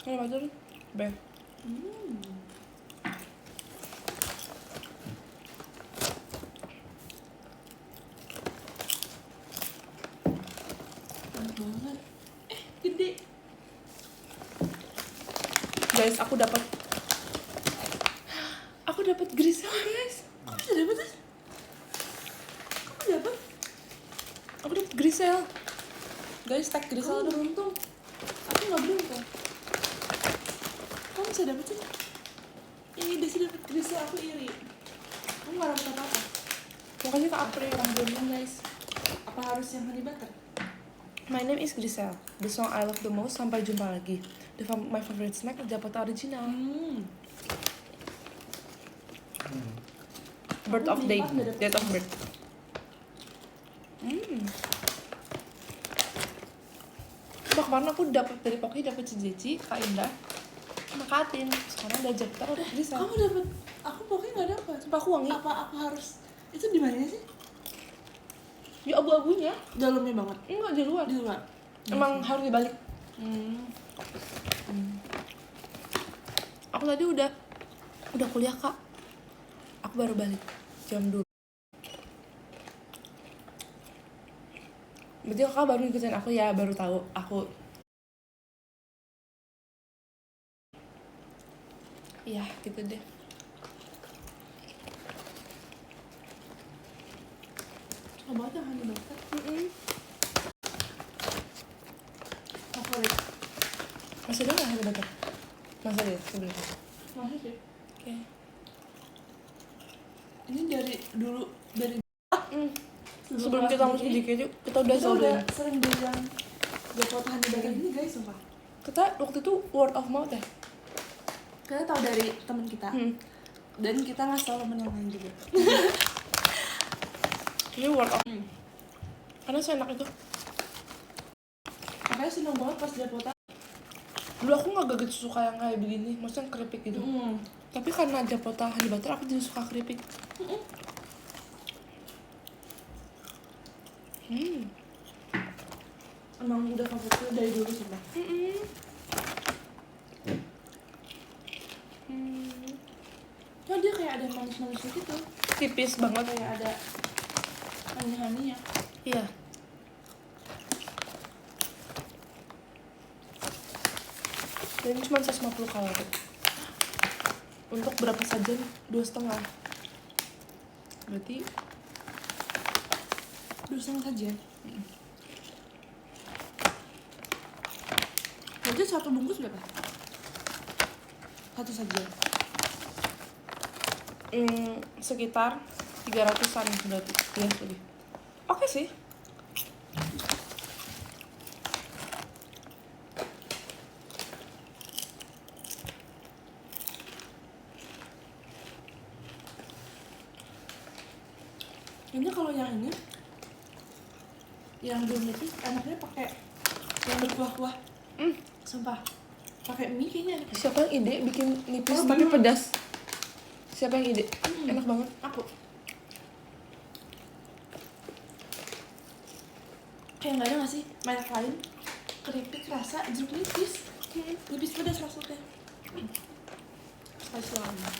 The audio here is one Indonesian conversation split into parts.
Ini macam B. Banget. Gede. Guys, aku dapat Grisel, guys. Kok bisa dapet sih? Kok dapet? Aku dapat Grisel. Guys, tag Grisel Kamu dulu. beruntung. Aku nggak beruntung. Kamu bisa dapet sih? Ini Desi dapet Grisel, aku iri. Kamu nggak dapet apa-apa. Makanya ke April. Orang beruntung guys. Apa harus yang honey butter? My name is Grisel. The song I love the most. Sampai jumpa lagi. My favorite snack dapat original. Birth of date. Date of birth. Coba kemarin aku dapat dari Poki, dapat Cici, Kak Indah, sama Kak Atin. Sekarang udah Jepta, udah Grisel. Kamu dapet? Aku pokoknya nggak dapet. Sumpah aku wangi. Apa aku harus? Itu di mana sih? Di abu-abunya. Dalamnya banget. Enggak, di luar. Di luar. Emang harus dibalik. Aku tadi udah kuliah, Kak. Aku baru balik jam 2. Berarti Kakak baru ngikutin aku ya, baru tahu aku. Iya, gitu deh. Suka banget yang honey butter. Favorit. Masih ada nggak harga dapat? Masih ada sebenarnya. Masih sih. Oke. Ini dari dulu dari Sebelum kita masuk di keju, kita udah sering bilang Jepot honey butter ini guys, sumpah. Kita waktu itu word of mouth ya. Kita tahu dari teman kita. Dan kita nggak tahu teman yang lain juga. Ini word of karena seenak itu. Makanya seneng banget pas Jepotan. Dulu aku nggak begitu suka yang kayak begini, maksudnya keripik gitu. Tapi karena Japota honey butter, aku jadi suka keripik. Emang udah favoritnya dari dulu sih, Mbak. Nah, dia kayak ada manis-manisnya gitu. Tipis banget. Kayak ada honey-honey-nya. Iya. Dan ini cuma 150 kalori. Untuk berapa sajian? 2,5. Berarti 2,5 saja. Berarti satu bungkus berapa? Satu saja. Sekitar 300-an berarti. Iya, lebih. Oke sih. Ini kalau yang ini yang belum nipis enaknya pakai yang berkuah-kuah. Sumpah. Pakai mie kayaknya enak. Siapa yang ide bikin nipis Oh, tapi bener. pedas? Siapa yang ide? Enak banget. Aku. Kayak nggak ada nggak sih banyak lain keripik rasa jeruk nipis. Nipis pedas maksudnya. Spicy banget.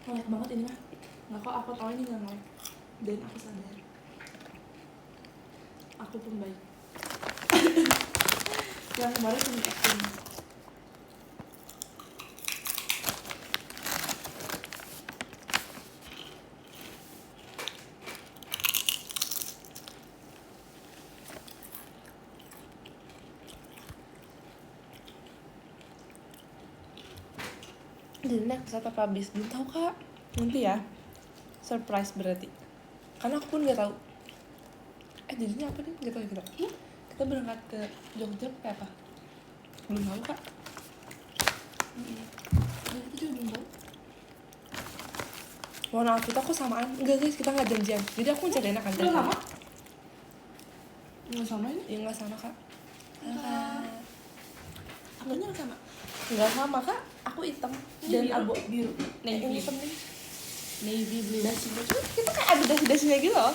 Banyak banget ini mah. Nggak kok aku tahu ini nggak mau. Dan aku sadar. Aku pun baik. Yang kemarin cuma acting. Jadi next saat apa habis? Belum tahu, Kak. Nanti ya. Surprise berarti. Karena aku pun nggak tahu. Jadinya apa nih? Nggak tahu ya kita. Kita berangkat ke Jogja kayak apa? Belum tahu, Kak. Dan aku juga belum tahu. Warna outfit aku samaan. Enggak guys, kita nggak janjian. Jadi aku mencari enak aja. Nggak sama? Nggak sama ini? Ya nggak sama, Kak. Apanya nggak sama? Nggak sama, Kak. Aku hitam Ini dan biru. abu. Biru. Nih, ini hitam nih. navy blue. Dasi cuma kita kayak ada dasi-dasinya gitu loh.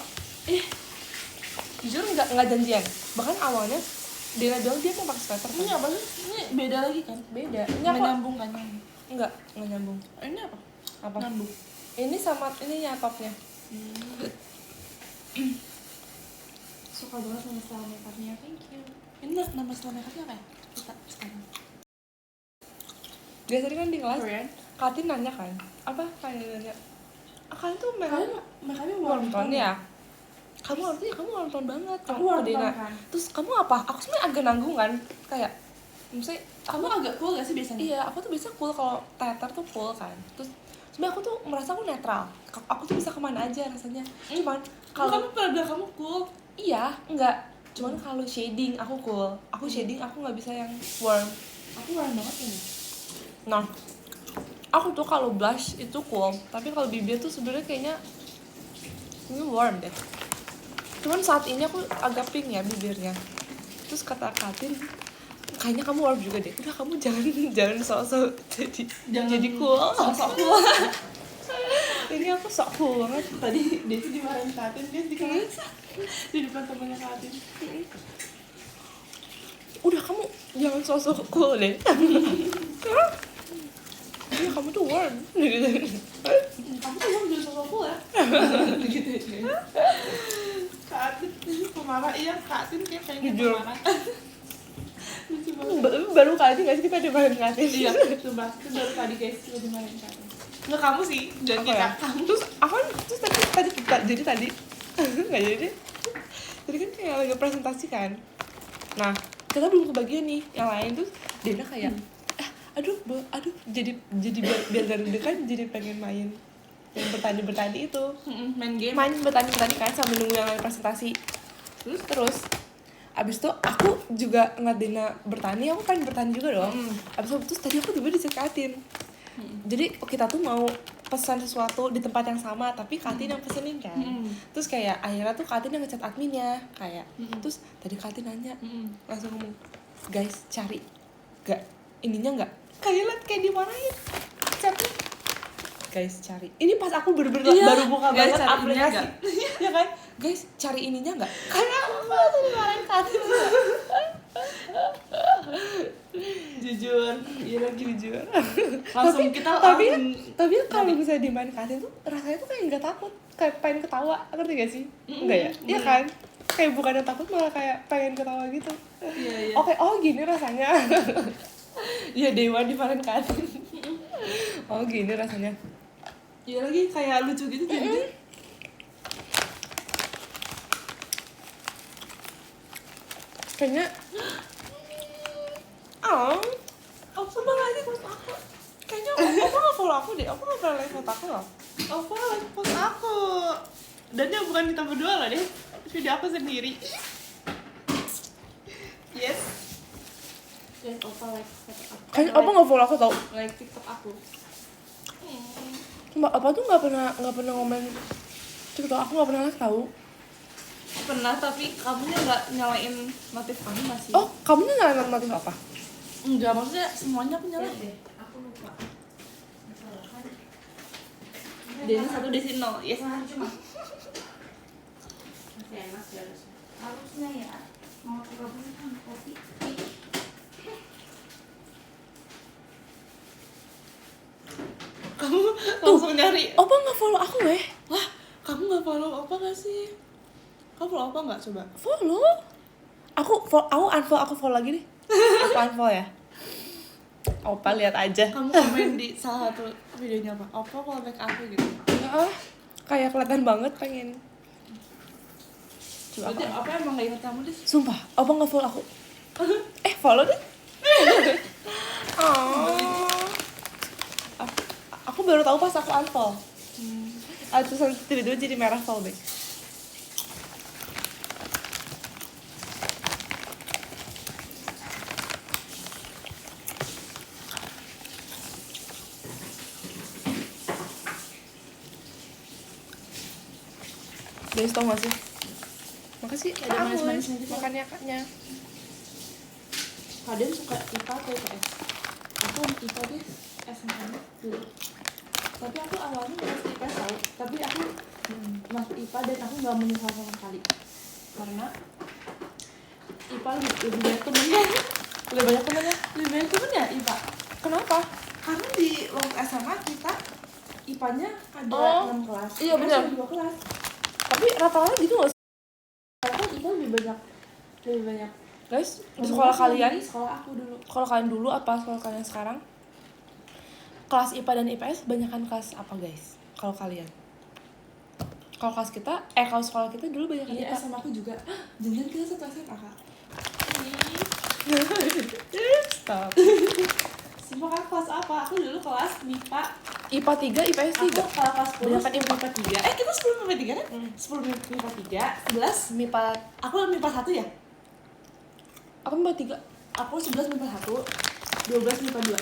Jujur nggak janjian. Bahkan awalnya Dina bilang dia mau pakai sweater kan. Ini apa sih? Ini beda lagi kan? Beda. Ini Nggak apa? nyambung kan? Nggak nyambung. Ini apa? Apa? Nyambung. Ini sama ininya topnya. Suka banget sama style makeupnya. Thank you. Ini nama style makeupnya apa ya? Kita sekarang. Biasanya kan di kelas Korean. Katin nanya kan, apa kayak nanya, kalian tuh Kalian makeupnya warm tone ya? ya? Kamu artinya kamu warm tone banget. Aku Kamu warm ke Dina. tone kan. Terus kamu apa? Aku sebenarnya agak nanggung kan, kayak maksudnya Kamu agak cool gak sih biasanya? iya, aku tuh biasa cool kalau teater tuh cool kan. Terus sebenarnya aku tuh merasa aku netral. Aku tuh bisa kemana aja rasanya. Cuman Kalau kalau kamu pernah bilang kamu cool. iya, enggak. Cuman kalau shading aku cool. Aku shading aku nggak bisa yang warm. Aku warm banget ini. Nah, aku tuh kalau blush itu cool, tapi kalau bibir tuh sebenarnya kayaknya ini warm deh. Cuman saat ini aku agak pink ya bibirnya. Terus kata Katin, kayaknya kamu warm juga deh. Udah kamu jangan sok-sok jadi cool. Sok cool. Ini aku sok cool banget. Tadi Desi dimarahin Katin guys di kelas. Di depan temannya Katin. Udah kamu jangan sok-sok cool deh. Iya kamu tuh warm. Aku tuh belum jadi sok cool ya. Gitu ya. Katin pemarah, iya Katin kayak pengen Jujur. pemarah. Lucu banget. Baru kali ini gak sih kita dimarahin Katin? Iya, coba itu baru tadi guys kita dimarahin Katin. Nggak kamu sih, jangan Apa kita. ya? Terus aku kan tadi nggak jadi deh. Jadi kan kayak lagi presentasi kan. Nah kita belum kebagian nih yang lain tuh Dina kayak aduh jadi biar gak deg-degan jadi pengen main yang bertani itu Main game. main bertani kan sambil nunggu yang lain presentasi. Terus abis itu aku juga ngeliat Dina bertani, aku pengen bertani juga dong. Abis itu terus tadi aku tiba-tiba dicekatin. Jadi kita tuh mau pesan sesuatu di tempat yang sama tapi Katin yang pesenin kan. Terus kayak akhirnya tuh Katin yang ngechat adminnya kayak terus tadi Katin nanya langsung ngomong, guys cari gak ininya nggak kayak dimarahin chatnya, guys cari ini pas aku bener-bener baru buka guys, banget cari ininya aplikasi nggak? ya kan, guys cari ininya nggak karena aku tuh dimarahin Katin. Jujur, iya lagi jujur. langsung kita tapi kalau misalnya dimain Katin tuh rasanya tuh kayak nggak takut, kayak pengen ketawa, ngerti gak sih? Enggak ya? Iya kan? Kayak bukan yang takut malah kayak pengen ketawa gitu. Iya. Oke, oh gini rasanya. Iya Dewa dimain Katin. Oh gini rasanya. Iya lagi kayak lucu gitu jadi. Kayaknya apa lagi post aku? Kayaknya Opa nggak follow aku deh. Opa nggak pernah like foto aku loh. Apa lagi post aku? Dan yang bukan kita berdua loh deh. Video aku sendiri. Yes. Dan Opa like foto aku. Kayaknya Opa nggak follow aku tau. Like TikTok aku. Mbak Opa tuh nggak pernah ngomen TikTok aku, nggak pernah like tau. Pernah tapi kamunya nggak nyalain notif kamu masih. Oh, kamu nyalain notif apa? Enggak, maksudnya semuanya aku nyalain. Aku lupa. Deni 1 Desi 0. Yes. Masih enak sih harusnya. Harusnya ya. Mau aku gabungin kan kopi. Kamu langsung nyari. Opa nggak follow aku weh. Wah, kamu nggak follow apa nggak sih? Kamu follow apa nggak coba? Follow. Aku unfollow, aku follow lagi nih. Aku unfollow ya. Opa lihat aja. Kamu komen di salah satu videonya apa? Apa follow back aku gitu? Ya, kayak kelihatan banget pengen. Coba Berarti apa emang nggak inget kamu deh? Sumpah, Opa nggak follow aku. Follow deh. Oh. Aku baru tahu pas aku unfollow. Terus tiba-tiba jadi merah follow back. Guys, tau gak sih? Makasih, Ada Kak manis-manisnya Agus. juga. Makannya kaknya. Kalian suka IPA atau IPS? Aku IPA deh, SMA dulu. Tapi aku awalnya masuk IPS tau. Tapi aku masuk IPA dan aku nggak menyesal sama sekali. Karena IPA lebih banyak temennya. Lebih banyak temennya. Lebih banyak temennya IPA. Kenapa? Karena di waktu SMA kita IPA-nya ada Oh, 6 kelas. iya, IPS benar. cuma 2 kelas. Tapi rata-rata gitu nggak sih? Karena IPA lebih banyak. Guys, di sekolah kalian, Di sekolah aku dulu. sekolah kalian dulu apa sekolah kalian sekarang? Kelas IPA dan IPS banyakan kelas apa guys? Kalau kalian? Kalau kelas kita, kalau sekolah kita dulu banyakan Iya, IPA. SMA aku juga. Jangan kita satu SMA kak. Stop. Semua kan kelas apa? Aku dulu kelas MIPA. IPA 3, IPS Aku 3. kalau kelas 10 Banyakan MIPA 3. Kita sebelum MIPA 3 kan? Hmm. 10 MIPA 3, 11. MIPA, Aku MIPA 1 ya? apa MIPA 3? Aku 11 MIPA 1, 12 MIPA 2.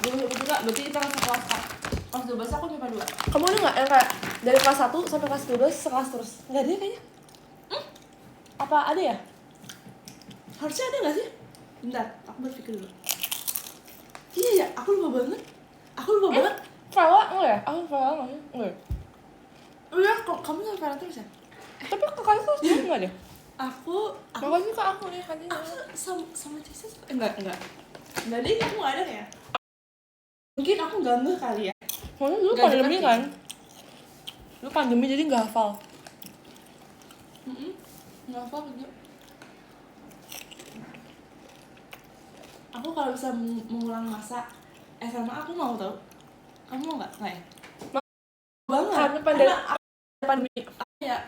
12 MIPA 3, berarti kita langsung kelas kak. Kelas 12 aku MIPA 2. Kamu ada nggak yang kayak dari kelas 1 sampai kelas 12 sekelas terus? Nggak ada ya kayaknya. Apa ada ya? Harusnya ada gak sih? Bentar, aku berpikir dulu. Iya ya, aku lupa banget. Banget. Vela enggak ya? Aku Vela nggak sih? Enggak ya? Udah, kamu sama Vera terus ya? Tapi kakaknya kelas 2 enggak deh? Aku Makasih ke aku nih katanya. sama Jesus enggak deh, aku nggak ada ya. Mungkin aku ganggu kali ya. Soalnya dulu Nggak pandemi deket kan? Dulu pandemi jadi nggak hafal. Nggak apa juga. Aku kalau bisa mengulang masa SMA aku mau tau. Kamu mau nggak ya? Banget. Karena pandemi. Ya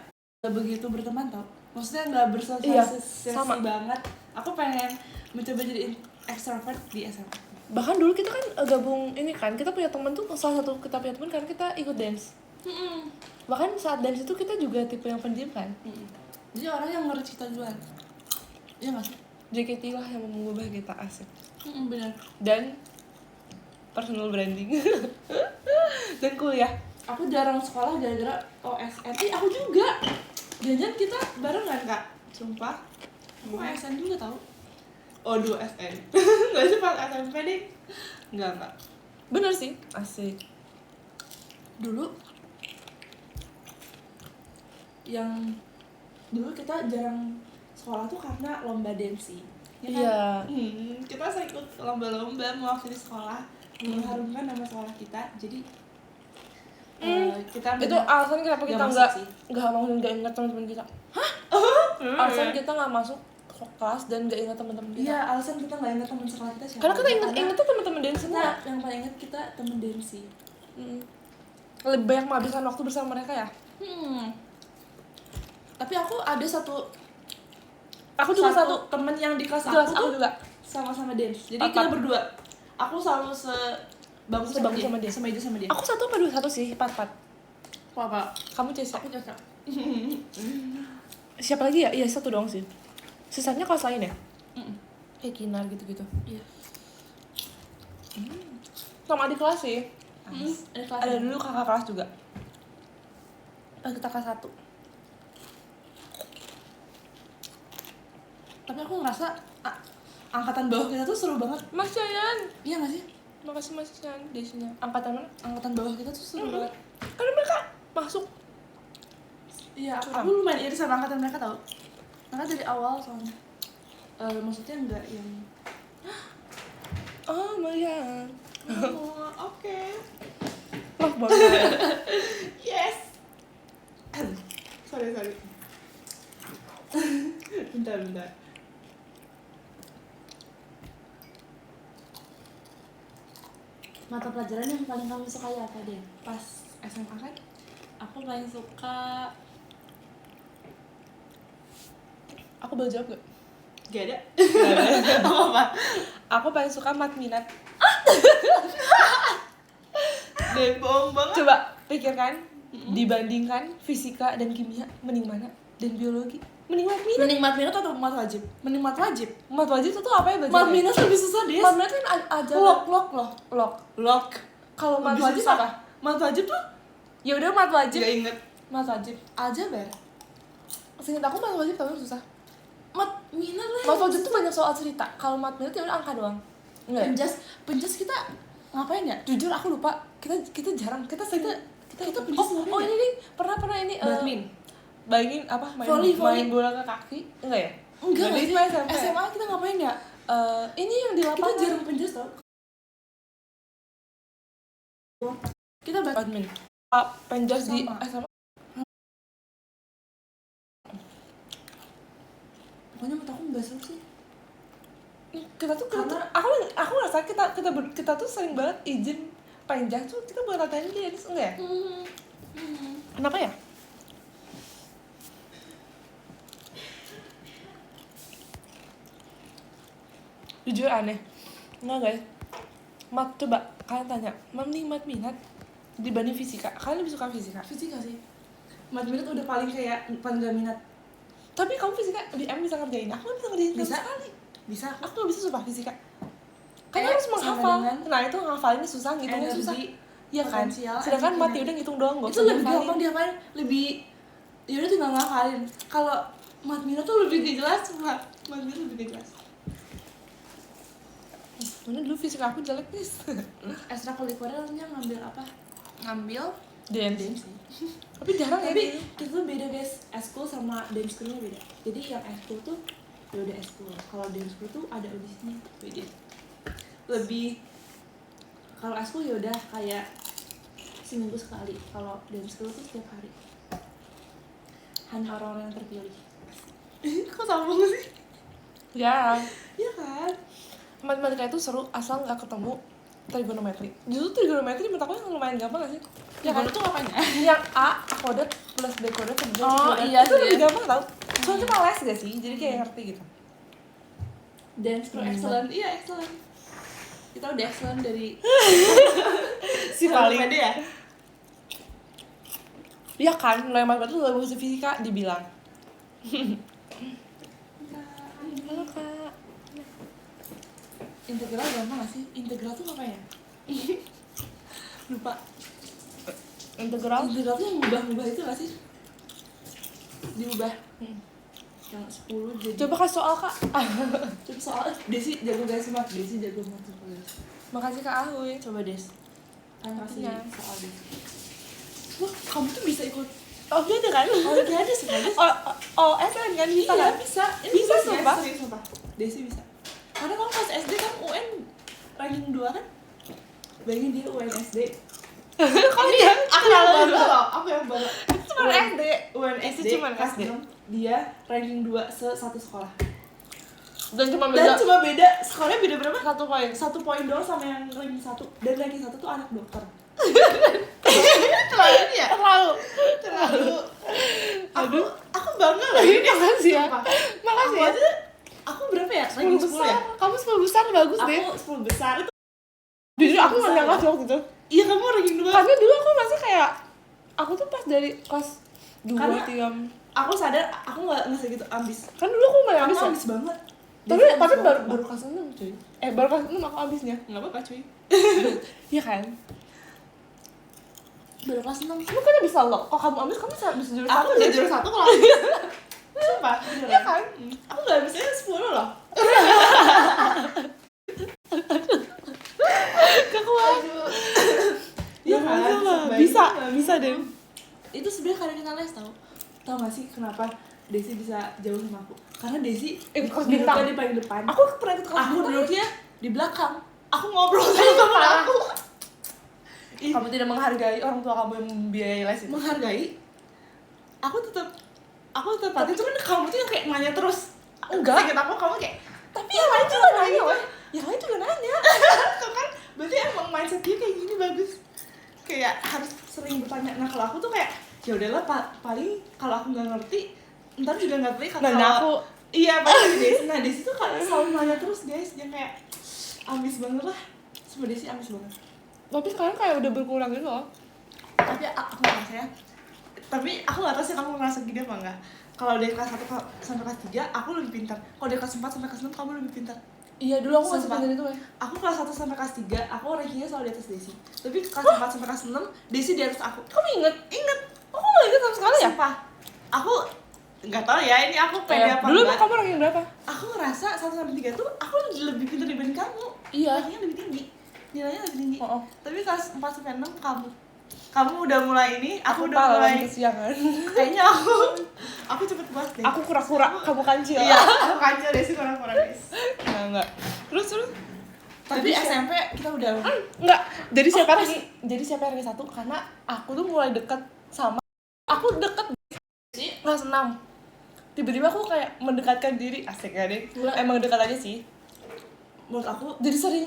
nggak begitu berteman tau. Maksudnya nggak Iya, bersosialisasi sama. banget. Aku pengen mencoba jadi extrovert di SMA. Bahkan dulu kita kan gabung ini kan, kita punya teman tuh, salah satu kita punya teman karena kita ikut dance. Bahkan saat dance itu kita juga tipe yang pendiam kan. Jadi orang yang ngerti kita duluan. Iya nggak sih? JKT lah yang mengubah kita, asik. Benar. Dan personal branding. Dan kuliah. Aku jarang sekolah gara-gara OSN. Aku juga. Jangan kita barengan kak. Sumpah. Aku OSN juga tau. Oh 2 SN. Gak sih pas SMP deh. Enggak. Bener sih, asik. Dulu kita jarang sekolah tuh karena lomba dansi. Ya kan? Iya. Kita sering ikut lomba-lomba mewakili sekolah, mengharumkan nama sekolah kita. Jadi kita Itu alasan kenapa kita masuk sih. nggak mau nggak ingat teman-teman kita. Hah? Alasan kita nggak masuk kelas dan nggak ingat teman-teman kita. Iya, alasan kita nggak ingat teman sekolah kita siapa. Karena kita Karena ingat tuh teman-teman dance semua. kita yang paling ingat kita teman dansi. Lebih banyak menghabiskan waktu bersama mereka ya. Tapi aku ada satu Satu temen yang di kelas kelas aku tuh juga. sama-sama dance. Jadi Apa? kita berdua. Aku selalu sebangku Sebangku sama dia. Semeja sama dia. Aku satu apa dua satu sih, 4. Apa? Kamu Cesa. Aku cocok. Siapa lagi ya? Iya satu doang sih. Sisanya kelas lain ya? Kayak Kinar gitu-gitu. Iya. Sama adik kelas sih. Ada dulu. dulu kakak kelas juga. Pas kita kelas 1. Tapi aku ngerasa angkatan bawah kita tuh seru banget. Mas Yayan. Iya gak sih? Makasih Mas Yayan desinya. Angkatan mana? Angkatan bawah kita tuh seru banget. Karena mereka masuk. Iya, Curang. aku lumayan iri sama angkatan mereka tau. Karena dari awal soalnya. Maksudnya enggak yang Oh my god. oke. Love banget. Yes. Sorry. bentar. Mata pelajaran yang paling kamu sukai apa deh? Pas SMA kan? Aku paling suka. Aku boleh jawab gak? Gak ada. Apa? Aku paling suka mat minat. Deh, bohong banget. Coba pikirkan, dibandingkan fisika dan kimia, mending mana? Dan biologi, mending mat minat. Mending mat minus atau mat wajib? Mending mat wajib. Mat wajib itu tuh apa ya belajarnya? Mat minus lebih susah deh. Mat minat kan aja log. Kalau mat Lebih wajib susah. apa? Mat wajib tuh? Ya udah mat wajib. Gak inget. Mat wajib. Aja ber. Seingat aku mat wajib tapi susah. Mat minus lah. Mat wajib tuh banyak soal cerita. Kalau mat minat ya udah angka doang. Enggak. Ya? Penjas kita Ngapain ya? Jujur aku lupa. Kita jarang. Kita pergi oh ngapain ya? ini nih pernah ini Badmin. bayangin apa Volley. main bola ke kaki enggak ya? Enggak Nggak, sih. itu SMP. SMA kita ngapain ya? Ini yang di Kita lapangan. jarang penjas tau. Kita badminton. Penjas di Sama. SMA. Pokoknya menurut aku nggak seru sih. Kita tuh aku ngerasa kita tuh sering banget izin penjas tuh kita buat latihan dia enggak ya? Kenapa ya? Jujur aneh. Enggak guys. Coba kalian tanya, nih mat minat dibanding fisika. Kalian lebih suka fisika? Fisika sih. Mat minat udah paling kayak paling gak minat. Tapi kamu fisika di M bisa ngerjain. Aku nggak bisa ngerjain sama Bisa? sekali. Bisa. Aku nggak bisa sumpah fisika. Kan Kayak harus menghafal. sama dengan Nah itu nghafalinnya susah, ngitungnya susah. Iya kan? potensial, Sedangkan energi. mati udah ngitung doang, nggak Itu usah lebih dihafalin. gampang dihafalin, lebih yaudah tinggal ngafalin. Kalau mat minat tuh lebih gak jelas, mat minat lebih gak jelas. Mana dulu fisika aku jelek nih. Ekstrakurikulernya ngambil apa? Ngambil Dance. dance sih. Tapi jarang ya. Tapi itu tuh beda guys, eskul sama dance schoolnya beda. Jadi yang eskul tuh ya udah eskul. Kalau dance school tuh ada audisinya, beda. Lebih kalau eskul ya udah kayak seminggu sekali. Kalau dance school tuh setiap hari. Hanya orang-orang yang terpilih. Kok sambung sih? Ya. Iya kan? Matematika itu seru asal nggak ketemu trigonometri. Justru trigonometri menurut aku yang lumayan gampang gak sih? Ya kan itu apanya? Yang A koded plus B koded terjadi Oh, iya itu sih. lebih gampang tau. Soalnya cuma les gak sih? Jadi kayak ngerti gitu. Dance school excellent. Iya, excellent. Kita udah excellent dari Si paling. pede ya. Iya kan, nilai matematika tuh gak bagus di fisika dibilang. Halo kak. Integral gampang gak sih? Integral tuh apa ya? Lupa. Integral. Integral tuh yang ngubah-ngubah itu gak sih? Diubah. Yang 10 jadi. Coba kasih soal kak. Coba soal Desi jago guys mat. Desi jago mat guys. Makasih kak Ahuy. Coba Des. Kan kasih Iya. soal Des. Wah, kamu tuh bisa ikut. Oh iya ada kan? Oh, iya ada sih Des. Oh SN kan bisa Iya, kan? bisa. Ini Bisa, guys, sumpah. serius, sumpah. Desi bisa. Karena kamu pas SD kan UN ranking 2 kan? Bayangin dia UN SD. Kok Ini dia? aku yang bangga loh, aku yang bangga. Itu cuma SD. UN Itu SD cuma kelas SD. 6, dia ranking 2 satu sekolah. Dan cuma Dan beda cuma beda, sekolahnya beda berapa? 1 poin. 1 poin doang sama yang ranking 1. Dan ranking 1 tuh anak dokter. Terlalu ya? Terlalu. Aku bangga loh ini. Makasih ya. Sumpah. Makasih Aku ya. aja, aku berapa ya? 10 Ranking 10 besar. ya? Kamu 10 besar bagus deh. Aku 10 besar itu. Jujur aku besar nggak nyangka ya? sih waktu itu. Iya, kamu ranking 2. Karena dulu aku masih kayak aku tuh pas dari kelas 2 Karena- 3. Aku sadar aku nggak segitu ambis. Kan dulu aku main Aku ambis ya. ambis banget. Tapi Desi ambis tapi banget, baru kelas 6 cuy. Baru kelas 6 aku ambisnya. nggak apa-apa cuy. Iya kan? Baru kelas 6. Kamu kan bisa loh. Kok kamu ambis kamu bisa juara Aku 1 udah juara 1 kalau ambis. Sumpah, Iya kan? Aku nggak ambisnya 10 loh. Kekuatan. Iya kan? Bisa deh. Itu sebenarnya karena kita les tau gak sih kenapa Desi bisa jauh sama aku? Karena Desi Ikut kelas bintang. duduknya di paling depan. Aku pernah ikut kelas Aku bintang. duduknya di belakang. Aku ngobrol sama temen aku. Kamu tidak menghargai orang tua kamu yang membiayai les itu. Menghargai. Aku tetap hati, cuman kamu tuh yang kayak nanya terus. Enggak. Sakit aku kamu kayak. Tapi yang lain juga nanya, weh. Yang lain juga nanya. Tuh kan, berarti emang mindset dia kayak gini bagus. Kayak harus sering bertanya. Nah kalau aku tuh kayak ya udahlah paling kalau aku nggak ngerti ntar juga nggak ngerti Nanya kalau aku. iya paling Desi. Nah Desi tuh kalau selalu nanya terus guys, dia kayak ambis banget lah. Semua Desi ambis banget. Tapi sekarang kayak udah berkurang gitu loh. Tapi aku ngerasa ya. Tapi aku nggak tahu sih kamu ngerasa gini apa enggak. Kalau dari kelas 1 sampai kelas 3 aku lebih pintar. Kalau dari kelas 4 sampai kelas 6 kamu lebih pintar. Iya, dulu aku nggak Sumpah. sepintar itu, weh. Aku kelas 1 sampai kelas 3 aku rankingnya selalu di atas Desi. Tapi kelas 4 sampai kelas 6 Desi di atas aku. Kamu inget? Oh, kamu nggak inget sama sekali ya? Sumpah. Aku nggak tahu ya ini aku pede apa Dulu enggak. kamu ranking berapa? Aku ngerasa 1 sampai 3 tuh aku lebih pintar dibanding kamu. Iya. Rankingnya lebih tinggi. nilainya lebih tinggi. Oh, oh. Tapi kelas 4 sampai 6 kamu udah mulai ini, aku udah pahlawan mulai kesiangan. kayaknya aku cepet banget deh. Aku kura-kura, kamu kancil. Iya, aku kancil deh sih kurang-kurang guys. Enggak. Terus Tapi SMP kita udah enggak. Jadi siapa yang ranking 1 karena aku tuh mulai deket sama kelas 6. Tiba-tiba aku kayak mendekatkan diri, asik gak deh? Enggak. Emang dekat aja sih. menurut aku Jadi sering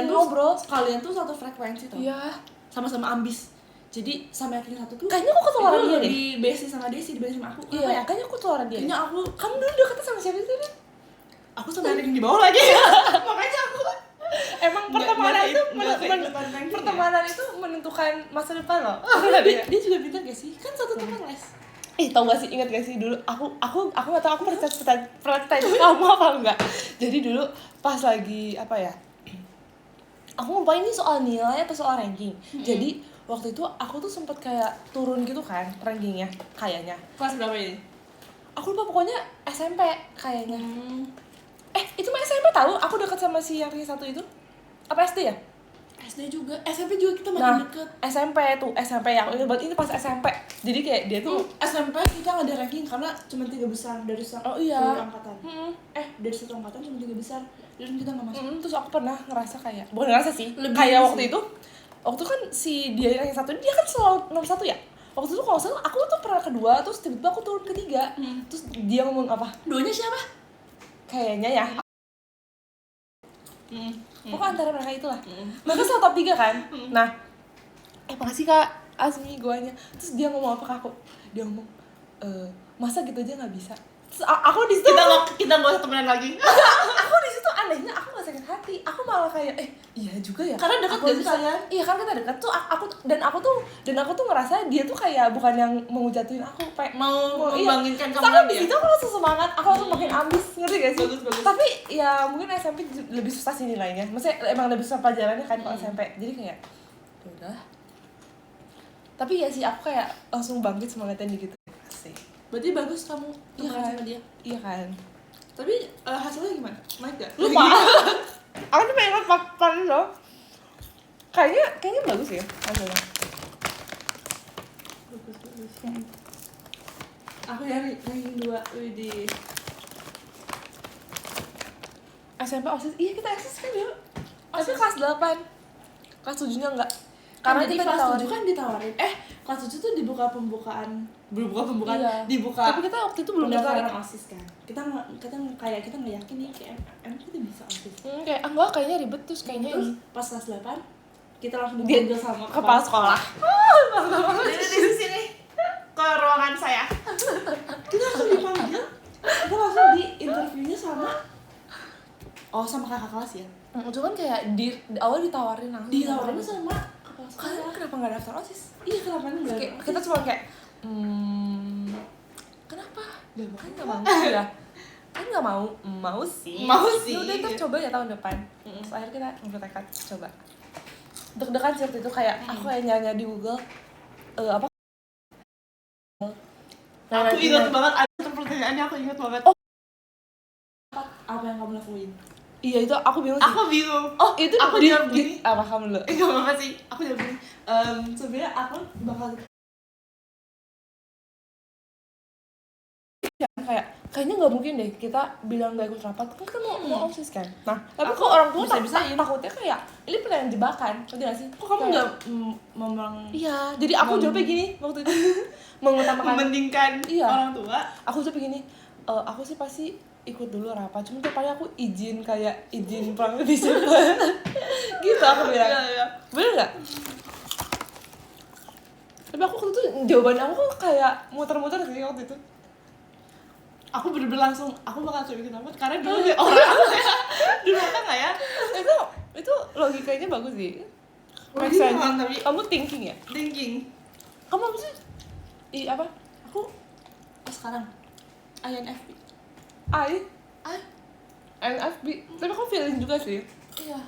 ngobrol. Kalian tuh satu frekuensi tuh. Iya. Sama-sama ambis. Jadi sama yang satu tuh Kayaknya aku ketularan dia deh. lebih basic sama Desi dibanding sama aku. Kenapa Iya, ya? kayaknya aku ketularan dia. Kayaknya aku Kamu dulu deketnya sama siapa sih? aku sama yang di bawah lagi. Makanya aku Emang pertemanan itu menentukan masa depan loh. dia juga pintar gak sih? Kan satu tempat les. Tau gak sih, ingat gak sih dulu aku gak tau aku pernah tanya kamu apa enggak. Jadi dulu pas lagi apa ya, aku lupa ini soal nilai atau soal ranking. Jadi waktu itu aku tuh sempet kayak turun gitu kan rankingnya kayaknya. Kelas berapa ini? Aku lupa, pokoknya SMP kayaknya. Itu mah SMP tahu aku deket sama si yang ranking 1 itu. Apa SD ya? SD juga, SMP juga kita makin deket. SMP yang ini pas SMP. Jadi kayak dia tuh SMP kita nggak ada ranking karena cuma 3 besar dari satu angkatan. Dari satu angkatan cuma 3 besar dan kita nggak masuk. Terus aku pernah ngerasa kayak, bukan ngerasa sih, Lebih kayak sih. waktu kan si dia yang 1 dia kan selalu nomor 1 ya. Waktu itu kalau nggak salah aku tuh pernah kedua, terus tiba-tiba aku turun ketiga. Terus dia ngomong apa? Duanya siapa? Kayaknya ya. Pokoknya antara mereka itulah. Mereka selalu top 3 kan. Nah, makasih Kak Azmi guanya. Terus dia ngomong apa ke aku? Dia ngomong, masa gitu aja nggak bisa. Terus aku di situ kita nggak usah temenan lagi. aku di situ anehnya aku nggak sakit hati. Aku malah kayak iya juga ya. Karena dekat Aku dari bisa. kalian. Iya kan kita dekat tuh aku tuh ngerasa dia tuh kayak bukan yang mau jatuhin aku, Mau iya. membangkitkan Terus kamu aku lagi di ya? situ aku langsung semangat, aku langsung makin ambis, ngerti gak sih? Bagus. Tapi ya mungkin SMP lebih susah sih nilainya. Maksudnya emang lebih susah pelajarannya kan kalau SMP. Jadi kayak ya udah. Tapi ya sih aku kayak langsung bangkit semangatnya gitu. Asik. Berarti bagus kamu Iya temenan kan? sama dia. Iya kan? Tapi hasilnya gimana? Naik gak? Lupa. Aku tuh pengen ingat papan loh. Kayaknya bagus ya hasilnya. Bagus. Aku nyari ranking 2 di SMP OSIS. Iya kita OSIS kan ya. Tapi kelas 8. Kelas 7-nya enggak. Karena nanti kita kelas ditawarin. 7 kan ditawarin. Kelas 7 tuh dibuka pembukaan. Iya. Dibuka. Tapi kita waktu itu belum pendaftaran daftar. OSIS kan. Kita nggak yakin nih kayak emang kita bisa OSIS. Kayak enggak, kayaknya ribet terus kayaknya Terus ini. pas kelas 8 kita langsung Dia dipanggil sama kepala sekolah. di sini ke ruangan saya. Kita langsung dipanggil. Kita langsung di interviewnya sama kakak kelas ya. Itu kan kayak di awal ditawarin langsung. Ditawarin sama kepala sekolah. Kalian kenapa nggak daftar OSIS? Iya, kenapa enggak? Kita cuma kayak kenapa? Kan nggak mau ya. Kan nggak mau sih. Mau sih. Ya udah kita coba ya tahun depan. Terus akhirnya kita ngambil tekad coba. Deg-degan sih waktu itu kayak aku kayak nyari di Google apa? Aku ingat banget ada pertanyaannya, aku ingat banget. Oh. Apa yang kamu lakuin? Iya itu aku bingung sih. Aku bingung. Oh itu Aku jawab gini. Apa kamu dulu? Enggak apa-apa sih. Aku jawab gini. Sebenarnya aku bakal kayaknya nggak mungkin deh kita bilang nggak ikut rapat kan kita mau OSIS kan. Nah tapi Aku kok orang tua bisa-bisain. takutnya kayak ini pilihan jebakan, ngerti nggak sih? kok kamu Kayak- enggak memang Iya, jadi aku jawabnya gini waktu itu mengutamakan. mementingkan Iya. orang tua? Aku jawab gini, aku sih pasti ikut dulu rapat, cuma tiap kali aku izin pulang lebih cepat. Gitu aku bilang. Iya. Bener nggak? Tapi aku waktu itu jawaban aku kayak muter-muter sih waktu itu. Aku bener-bener langsung, aku bakal coba ikut rapat karena dulu dia orang di belakang nggak ya? Itu logikanya bagus sih. Make Logika sense. kan, tapi- Kamu thinking ya? Thinking. Kamu apa sih? Apa? Aku sekarang INFP. INFP. Tapi aku feeling juga sih. Iya.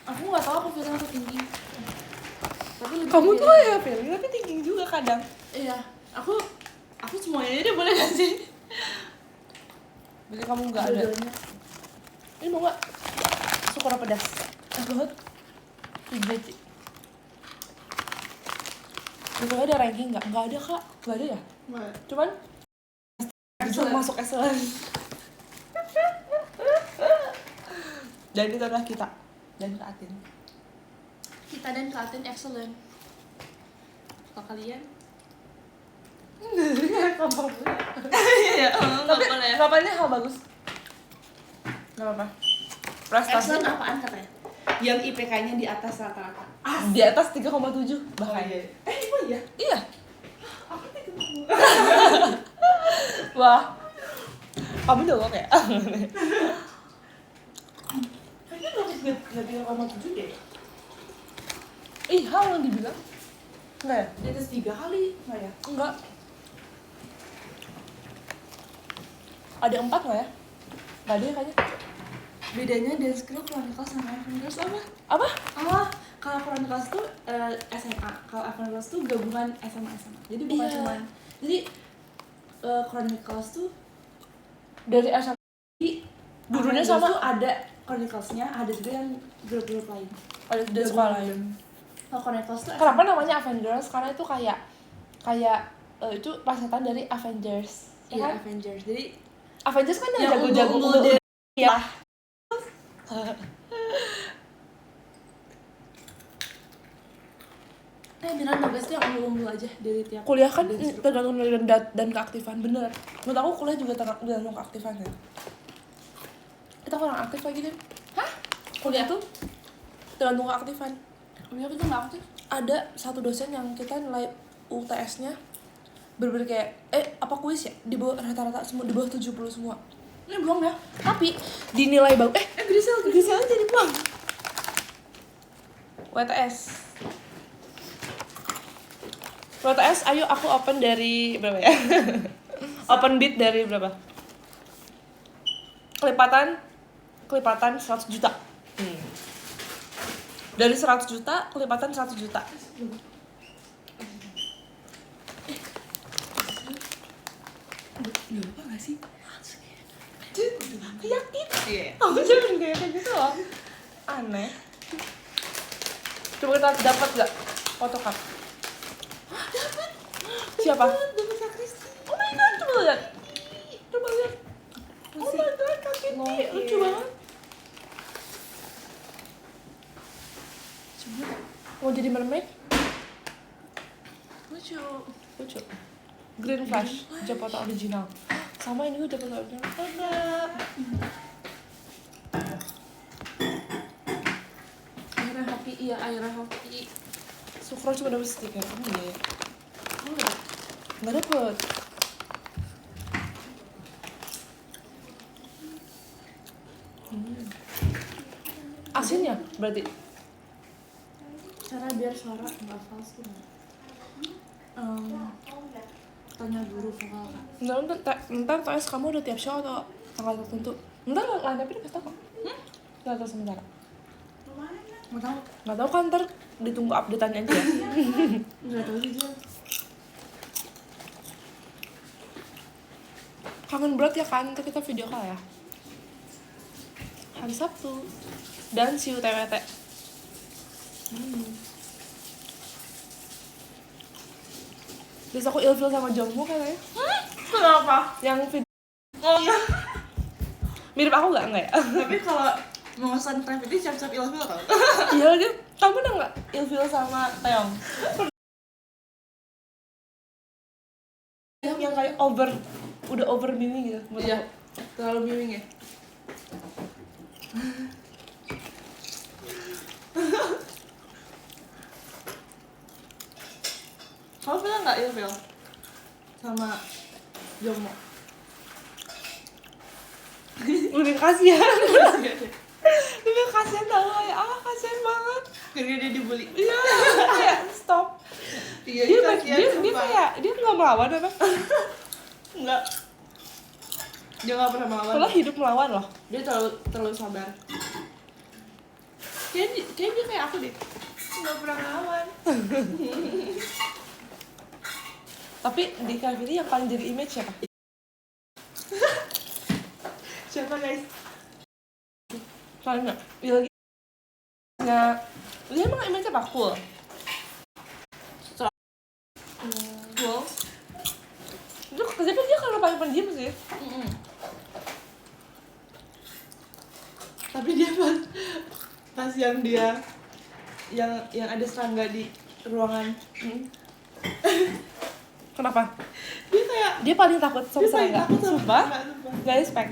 Aku nggak tahu aku feeling atau thinking. Tapi lebih Kamu feeling. tuh ya feeling, tapi thinking juga kadang. Iya. Aku semuanya aja boleh nggak sih? Berarti kamu nggak ada. Dua-duanya. Ini mau nggak? kurang pedas. Banget. Jadi. Itu ada ranking nggak? Nggak ada kak, nggak ada ya. Cuman itu masuk excellent. Dan itu adalah kita dan Kak Atin. Kita dan Kak Atin excellent. Kalau kalian? Iya, Tapi nggak apa-apa hal bagus. Nggak apa-apa. Prestasi excellent apaan katanya? Yang IPK-nya di atas rata-rata. di atas 3,7 bahkan. Oh iya? Iya. Aku tidak tahu. Wah. Kamu dong kayak. Kayaknya nggak 3,7 deh. Ih, hal yang dibilang. Enggak ya? Di atas 3 kali, nggak ya? Enggak. Ada 4 nggak ya? Nggak ada ya kayaknya. Bedanya Dance Crew Chronicles sama Avengers apa? Apa? Kalau Chronicles tuh SMA, kalau Avengers tuh gabungan SMA. Jadi bukan Iya. cuman. Jadi Chronicles tuh Dari SMP. Gurunya Avengers sama. tuh ada Chronicles-nya, ada juga yang grup-grup lain. Ada dari sekolah lain. Kalau Chronicles tuh Kenapa namanya Avengers? Karena itu kayak itu plesetan dari Avengers. Ya Iya, kan? Avengers. Jadi Avengers kan yang yang jago-jago unggul-unggul unggul. Ya. Miran Nobes tuh yang unggul-unggul aja dari tiap Kuliah kan dance group. tergantung dari dan keaktifan, bener. Menurut aku kuliah juga tergantung keaktifan ya. Kita kurang aktif lagi deh. Hah? Kuliah tuh tergantung keaktifan. Kuliah kita nggak aktif. Ada satu dosen yang kita nilai UTS-nya bener-bener kayak apa kuis ya, di bawah rata-rata semua, di bawah 70 semua. Ini belum ya? Tapi dinilai bagus. Grisel jadi buang. WTS, ayo aku open dari berapa ya? Open bid dari berapa? Kelipatan 100 juta. Dari 100 juta, kelipatan 100 juta. Lupa nggak sih? Yakin? Iya. Aku jangan kayak gitu loh. Aneh. Coba kita dapat gak photocard? Dapat. Siapa? Dapat Kak Kristi. Oh my god, coba lihat. Coba lihat. Oh my god, Kak Kitty, Oke. lucu banget. Coba. Mau jadi mermaid? Lucu. Lucu. Green Flash, Japoto original. Sama ini gue Japoto original. Ada. Akhirnya hoki, iya akhirnya hoki. Sukro cuma dapet stiker. Oh iya. Oh, Nggak dapet. Asin ya berarti? cara biar suara nggak false tuh tanya guru vokal Kak. Ntar tes kamu udah tiap show atau tanggal tertentu? Ntar line up ini kasih tau kok. Nggak tahu sementara. Nggak tahu. Nggak tahu kan, ntar ditunggu update-annya aja ya. Nggak tahu sih dia. Kangen berat ya kan, ntar kita video call ya. Hari Sabtu. Dan see you TWT. Terus aku ilfil sama Jongwoo katanya. Kenapa? Yang video Oh iya. mirip aku nggak ya? Tapi kalau mau pesan gravity siap-siap ilfil tau. Iya lagi. Kamu pernah nggak ilfil sama Taeyong? Yang kayak udah over mimi gitu. menurut Iya. aku. Terlalu bimbing ya. Kamu pernah nggak ilfil sama Jomo? Lebih kasihan. Lebih kasihan tau kayak kasihan banget. Karena dia dibully. Iya, kayak stop. Iya, Dia kayak dia nggak melawan apa? enggak. Dia nggak pernah melawan. Kalau hidup melawan loh. Dia terlalu sabar. Kayaknya dia kayak aku deh. Nggak pernah ngelawan. Tapi di Gravity yang paling jadi image siapa? Siapa guys? Paling nggak? Iya lagi. image-nya dia emang image-nya apa? Cool. Cool. Itu kenapa dia kalau paling pendiam sih? Tapi dia pas yang dia yang ada serangga di ruangan, Kenapa? dia kayak Dia paling takut sama dia paling serangga. takut sama Sumpah? serangga, sumpah. Gak respect.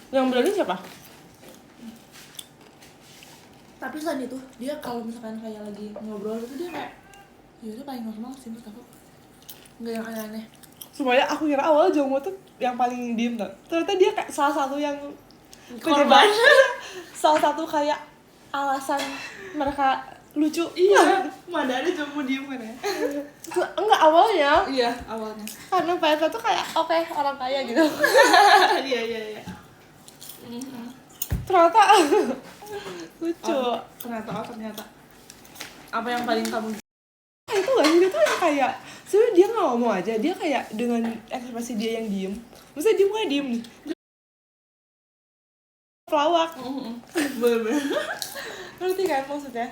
Yang berani siapa? Tapi selain itu dia kalau misalkan kayak lagi ngobrol gitu dia kayak ya udah paling normal sih menurut aku, nggak yang aneh-aneh. Supaya aku kira awal Jongwoo tuh yang paling diem tuh. Ternyata dia kayak salah satu yang Korban. Salah satu kayak alasan mereka lucu. Iya, mana ada cuma diem kan ya? Enggak awalnya. Iya awalnya. Karena PSK tuh kayak oke, orang kaya gitu. Iya. Ternyata lucu. Ternyata. Apa yang paling kamu? Itu gak sih, itu yang kayak sebenernya dia gak ngomong aja, dia kayak dengan ekspresi dia yang diem. Maksudnya dia mukanya diem nih, pelawak. Bener. Ngerti kan maksudnya?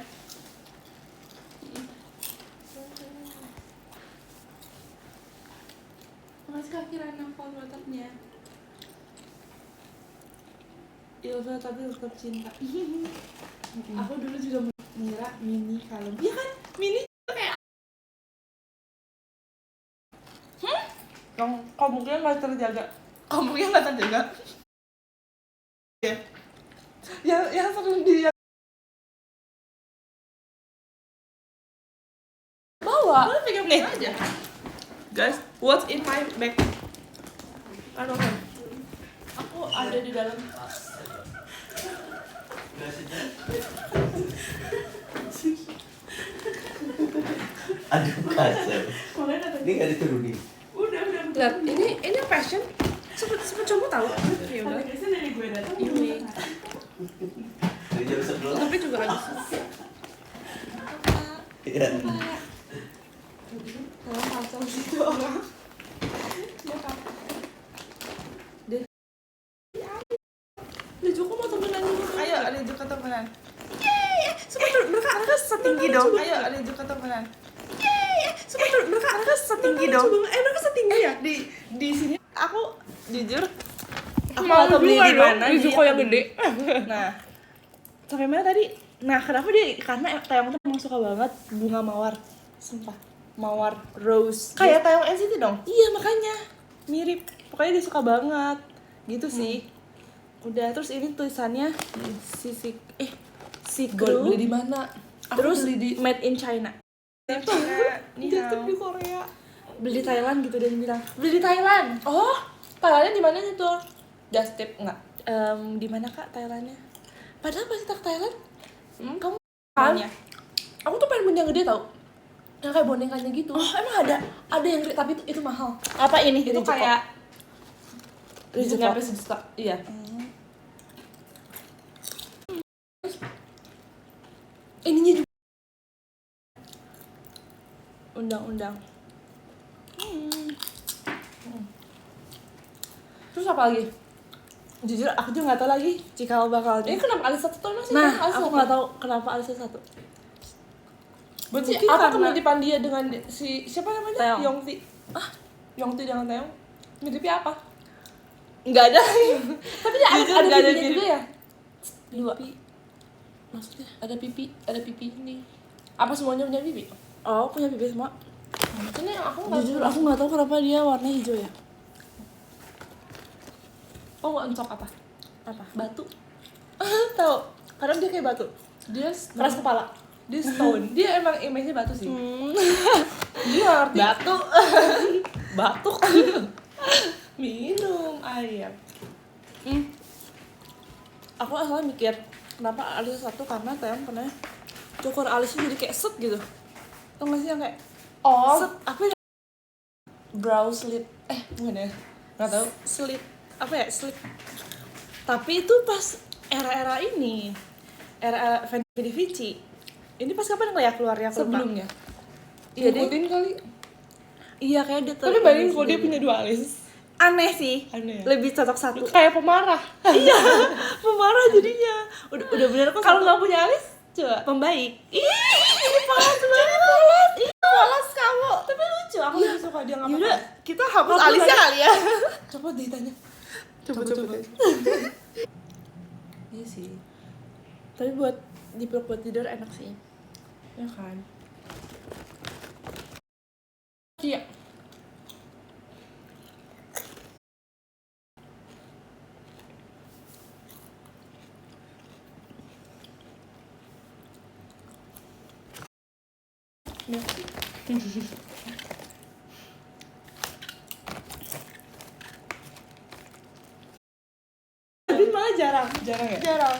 Mas keakhiran nempel batapnya. Ya udah tapi tetap cinta. Aku dulu juga mengira Mini kalem. Iya kan? Mini kayak Kamu mungkin gak terjaga. kamunya nggak terjaga. Yang sering dia bawa. Boleh pegang Nih. aja. Guys, what's in my bag? Aduh, aku ada di dalam tas. Aduh kasar. Kalian ada? Ini nggak diturunin. Udah. Lihat, ini fashion. Sempet coba tahu. Ya udah. Biasanya dari gue datang. Ini. Dari jam 11. Tapi juga lagi. Iya. Dalam kacau situ orang. Ya kan. Dia juga mau temenan juga. Ayo, ada juga temenan. Mereka setinggi dong. Ayo, ada juga temenan. Mereka setinggi dong. Mereka setinggi ya di sini. Aku jujur Aku mau mau beli di mana di Zuko yang gede. Nah, sampai mana tadi? Nah, kenapa dia? Karena Taeyong tuh emang suka banget bunga mawar. Sumpah, mawar rose. Kayak Taeyong NCT dong. Iya, makanya mirip. Pokoknya dia suka banget. Gitu sih. Udah, terus ini tulisannya si Gue beli di mana? Aku Terus beli di made in China. Jatuh di Korea. Beli di Thailand gitu dan bilang beli di Thailand. Oh, Thailandnya di mana tuh? Just tip enggak? Di mana Kak Thailandnya? Padahal pasti tak Thailand. Kamu Kan? maunya? Aku tuh pengen beli yang gede tau. Yang kayak bonekanya gitu. Oh, emang ada? Ada yang gede, tapi itu mahal. Apa ini? Itu Rizoko? kayak Rizoko. nyampe sejuta. Iya. Ininya juga Undang-undang. terus apa lagi? Jujur aku juga nggak tahu lagi cikal bakalnya. Ini kenapa Alisa satu tahun masih? Nah, kan Alisa aku satu? nggak tahu kenapa Alisa satu. Berarti Mungkin apa karena- kemiripan dia dengan si siapa namanya? Taeyong. Yongti. Yongti dengan Taeyong. Miripnya apa? Nggak ada. Tapi dia Jujur, ada nggak ada pipinya mirip. juga ya? Dua. Pipi. Maksudnya? Ada pipi ini. Apa semuanya punya pipi? Oh, punya pipi semua. Makanya yang aku nggak. Jujur aku nggak tahu kenapa dia warna hijau ya. Oh, nggak encok apa? Apa? Batu. Tahu. Kadang dia kayak batu. Dia Keras kepala. Dia stone. Dia emang image-nya batu sih. Dia nggak ngerti. Batu. Batuk. Minum air. Aku asalnya mikir kenapa Alisa satu karena Taeyong pernah cukur alisnya jadi kayak set gitu. Tau gak sih yang kayak Oh, set apa ya? brow slit. Bukan ya? Nggak tahu. Slit apa ya slit. Tapi itu pas era-era ini, era Fenty Vici. Ini pas kapan nggak ya keluarnya? Aku lupa. Sebelumnya. Iya deh. Ikutin kali. Iya kayak dia Tapi bayangin kalau dia punya dua alis. aneh sih. Aneh ya? Lebih cocok satu. Kayak pemarah. Iya, pemarah jadinya. Udah bener kok. Kalau satu. nggak punya alis, coba. Pembaik. Ini polos banget. Polos kamu. Tapi lucu, aku lebih suka dia nggak Yaudah, pakai. kita hapus Hapus alisnya aja. kali ya. Coba ditanya. Coba. Iya sih. Tapi buat dipeluk buat tidur enak sih. Ya kan. Iya. Tapi malah jarang ya. Jarang.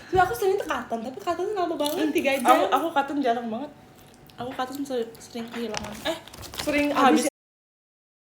Tapi aku sering tuh cotton, tapi cotton tuh lama banget 3 jam. Aku cotton jarang banget. Aku cotton sering kehilangan. Sering habis